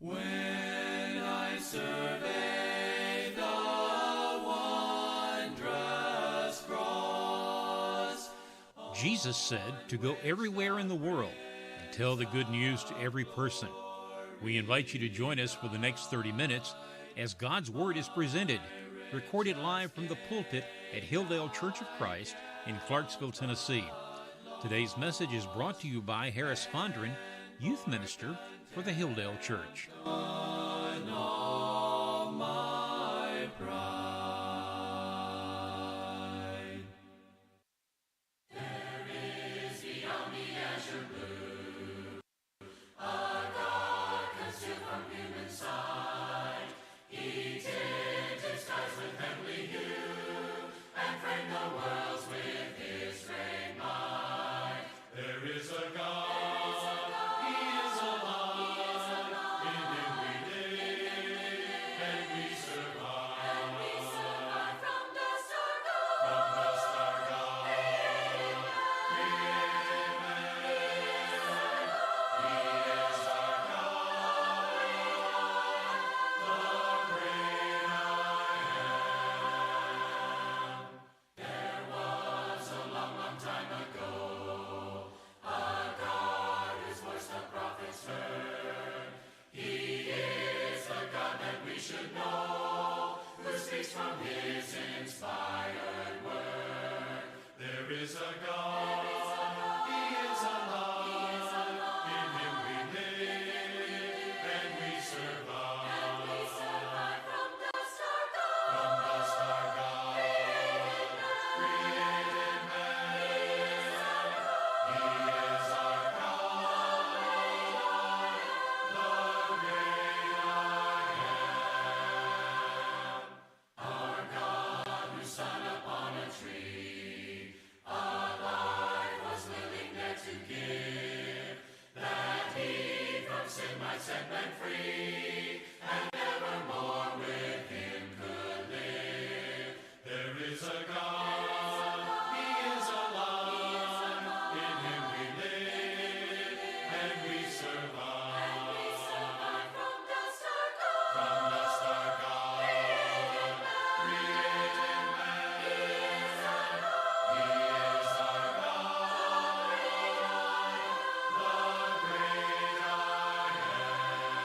When I survey the wondrous cross. Jesus said to go everywhere in the world and tell the good news to every person. We invite you to join us for the next 30 minutes as God's Word is presented, recorded live from the pulpit at Hilldale Church of Christ in Clarksville, Tennessee. Today's message is brought to you by Harris Fondren, youth minister for the Hilldale Church. On all my pride. There is beyond the azure blue a God concealed from human sight. He tinted skies with heavenly hue and framed the worlds with his great might. There is a God. From his inspired word, there is a God, he is alive, in him we live, and we survive, from dust our God, created man, he is our God, the great I am. Our God who sat upon a tree, a life was willing there to give, that he from sin might set men free, and evermore with him could live. There is a God, he is alive, in him we live, and we survive, from dust our God, created man, he is our God, the great I am.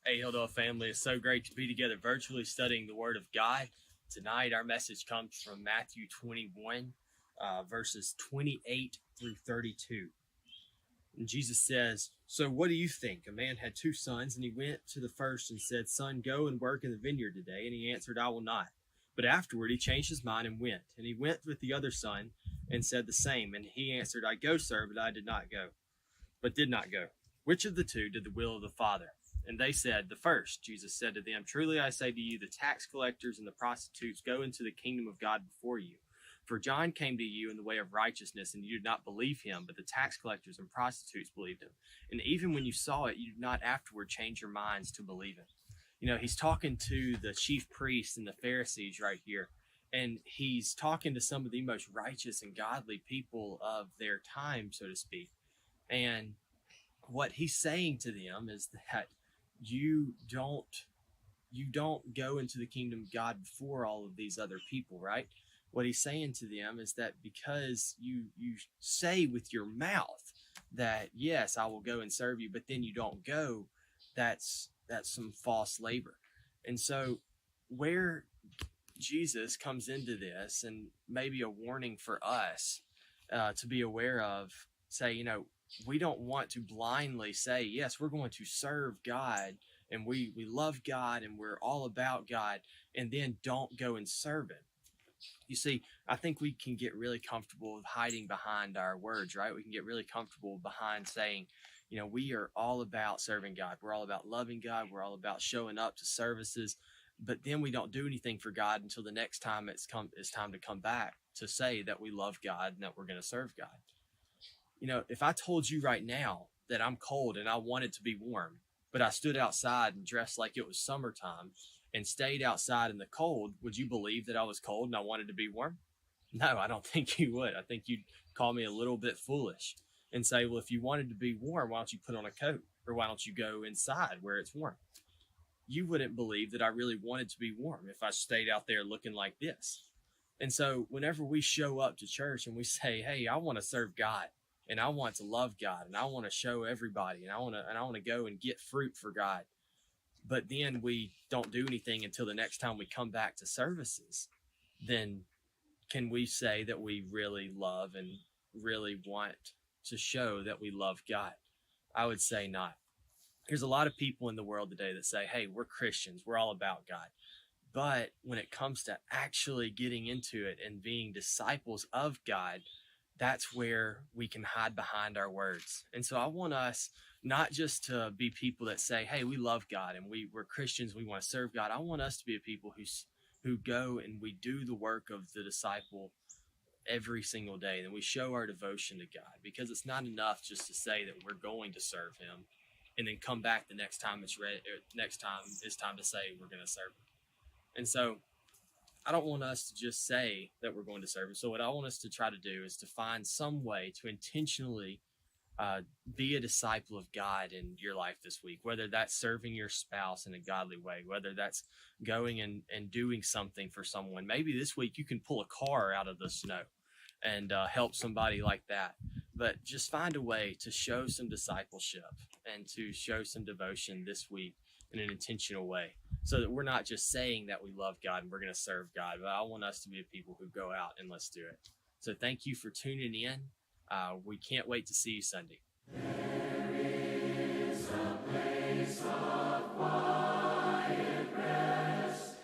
Hey, Hilldale family, it's so great to be together virtually studying the Word of God. Tonight, our message comes from Matthew 21, verses 28 through 32. And Jesus says, "So what do you think? A man had 2 sons, and he went to the first and said, 'Son, go and work in the vineyard today.' And he answered, 'I will not.' But afterward he changed his mind and went. And he went with the other son and said the same. And he answered, 'I go, sir, but did not go. Which of the two did the will of the Father?' And they said, 'The first.' Jesus said to them, 'Truly I say to you, the tax collectors and the prostitutes go into the kingdom of God before you. For John came to you in the way of righteousness, and you did not believe him, but the tax collectors and prostitutes believed him. And even when you saw it, you did not afterward change your minds to believe it.'" You know, he's talking to the chief priests and the Pharisees right here. And he's talking to some of the most righteous and godly people of their time, so to speak. And what he's saying to them is that you don't go into the kingdom of God before all of these other people, right? What he's saying to them is that because you say with your mouth that, yes, I will go and serve you, but then you don't go, that's some false labor. And so where Jesus comes into this, and maybe a warning for us to be aware of, say, we don't want to blindly say, yes, we're going to serve God and we love God and we're all about God, and then don't go and serve Him. You see, I think we can get really comfortable with hiding behind our words, right? We can get really comfortable behind saying, we are all about serving God. We're all about loving God. We're all about showing up to services. But then we don't do anything for God until the next time it's time to come back to say that we love God and that we're going to serve God. If I told you right now that I'm cold and I wanted to be warm, but I stood outside and dressed like it was summertime and stayed outside in the cold, would you believe that I was cold and I wanted to be warm? No, I don't think you would. I think you'd call me a little bit foolish and say, well, if you wanted to be warm, why don't you put on a coat? Or why don't you go inside where it's warm? You wouldn't believe that I really wanted to be warm if I stayed out there looking like this. And so whenever we show up to church and we say, hey, I want to serve God, and I want to love God, and I want to show everybody, and I want to go and get fruit for God, but then we don't do anything until the next time we come back to services, then can we say that we really love and really want to show that we love God? I would say not. There's a lot of people in the world today that say, hey, we're Christians, we're all about God. But when it comes to actually getting into it and being disciples of God, that's where we can hide behind our words. And so I want us not just to be people that say, hey, we love God and we're Christians, we want to serve God. I want us to be a people who go and we do the work of the disciple every single day, and we show our devotion to God, because it's not enough just to say that we're going to serve Him and then come back the next time it's ready. Next time it's time to say we're going to serve Him. And so I don't want us to just say that we're going to serve Him. So what I want us to try to do is to find some way to intentionally be a disciple of God in your life this week, whether that's serving your spouse in a godly way, whether that's going and doing something for someone. Maybe this week you can pull a car out of the snow and help somebody like that. But just find a way to show some discipleship and to show some devotion this week in an intentional way, so that we're not just saying that we love God and we're going to serve God, but I want us to be a people who go out and let's do it. So thank you for tuning in. We can't wait to see you Sunday. There is a place of quiet rest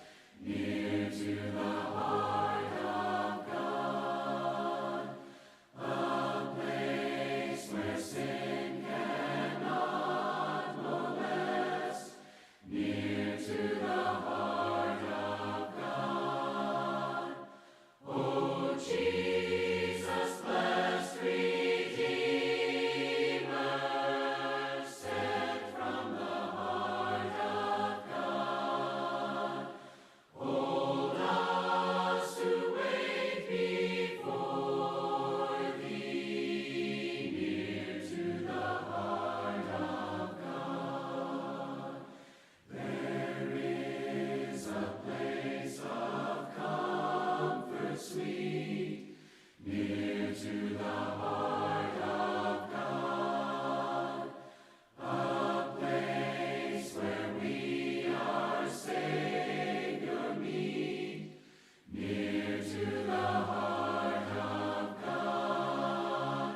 near to the heart of God, a place where sin cannot molest, near to the heart of God. Oh, Jesus, blessed Redeemer, sent from the heart of God, hold us to wait before Thee, near to the heart of God. There is a place of comfort sweet, near to the heart of God, a place where we our Savior meet, near to the heart of God.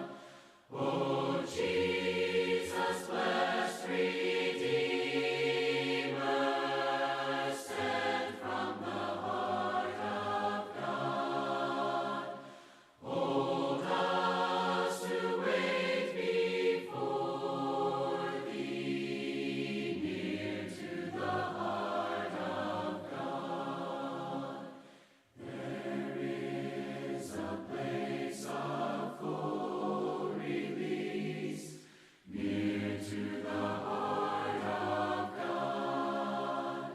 Oh, Jesus, blessed Redeemer, sent from the heart of God, hold us to wait before Thee, near to the heart of God. There is a place of full release, near to the heart of God,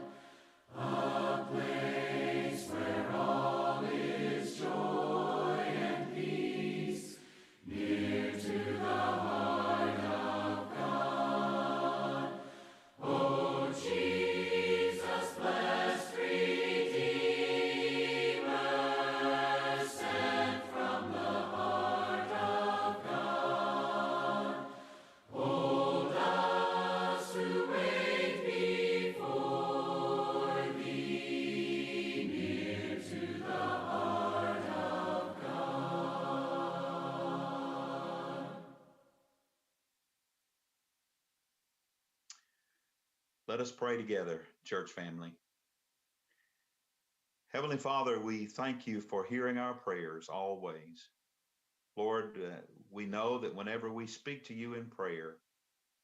a place where all is joy and peace, near to the heart of God. Oh, Jesus, blessed Redeemer, sent from the heart of God, hold us to wait before Thee, near to the heart of God. Let us pray together, church family. Heavenly Father, we thank you for hearing our prayers always. Lord, we know that whenever we speak to you in prayer,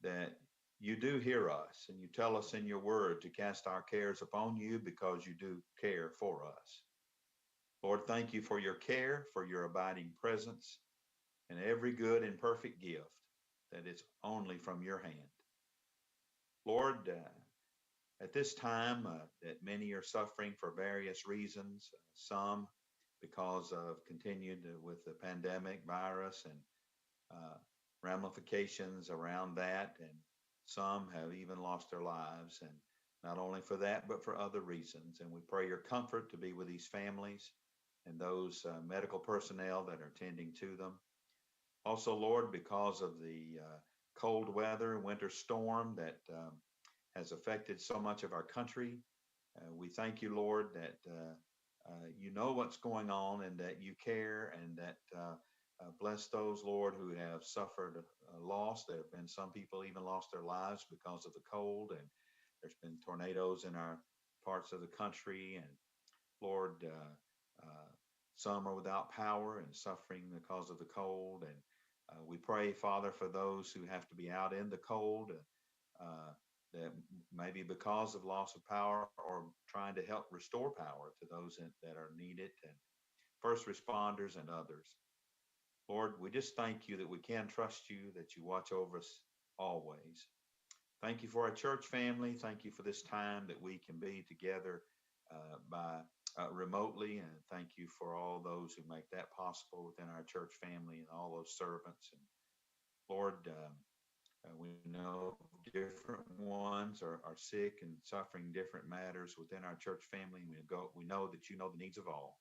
that you do hear us, and you tell us in your word to cast our cares upon you because you do care for us. Lord, thank you for your care, for your abiding presence, and every good and perfect gift that is only from your hand. Lord, at this time that many are suffering for various reasons, some because of continued with the pandemic virus and ramifications around that, and some have even lost their lives, and not only for that but for other reasons. And we pray your comfort to be with these families and those medical personnel that are tending to them. Also, Lord, because of the cold weather, winter storm that has affected so much of our country, we thank you, Lord, that you know what's going on and that you care, and that bless those, Lord, who have suffered loss. There have been some people even lost their lives because of the cold, and there's been tornadoes in our parts of the country. And Lord, some are without power and suffering because of the cold. And we pray, Father, for those who have to be out in the cold, uh, that maybe because of loss of power or trying to help restore power to those that are needed, and first responders and others. Lord, we just thank you that we can trust you, that you watch over us always. Thank you for our church family. Thank you for this time that we can be together by remotely. And thank you for all those who make that possible within our church family and all those servants. And Lord, we know different ones are sick and suffering different matters within our church family. We know that you know the needs of all.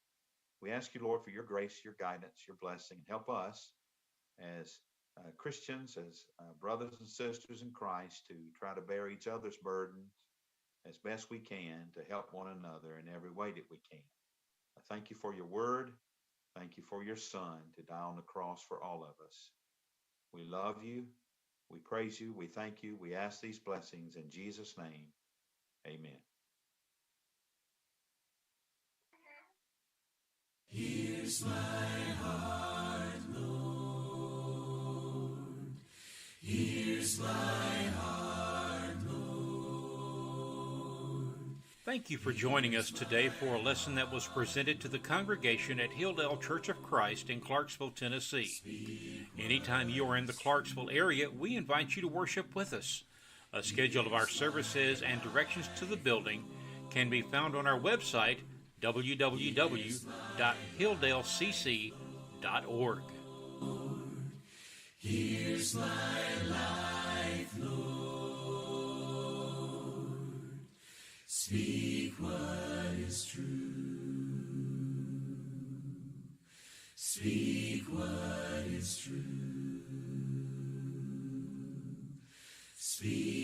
We ask you, Lord, for your grace, your guidance, your blessing, and help us as Christians, as brothers and sisters in Christ, to try to bear each other's burdens as best we can to help one another in every way that we can. I thank you for your word. Thank you for your son to die on the cross for all of us. We love you. We praise you. We thank you. We ask these blessings in Jesus' name. Amen. Here's my heart, Lord. Here's my heart, Lord. Thank you for joining us today for a lesson that was presented to the congregation at Hilldale Church of Christ in Clarksville, Tennessee. Anytime you are in the Clarksville area, we invite you to worship with us. A schedule of our services and directions to the building can be found on our website, www.hilldalecc.org. Here's my life, Lord. Speak what is true. Speak what is true. Speak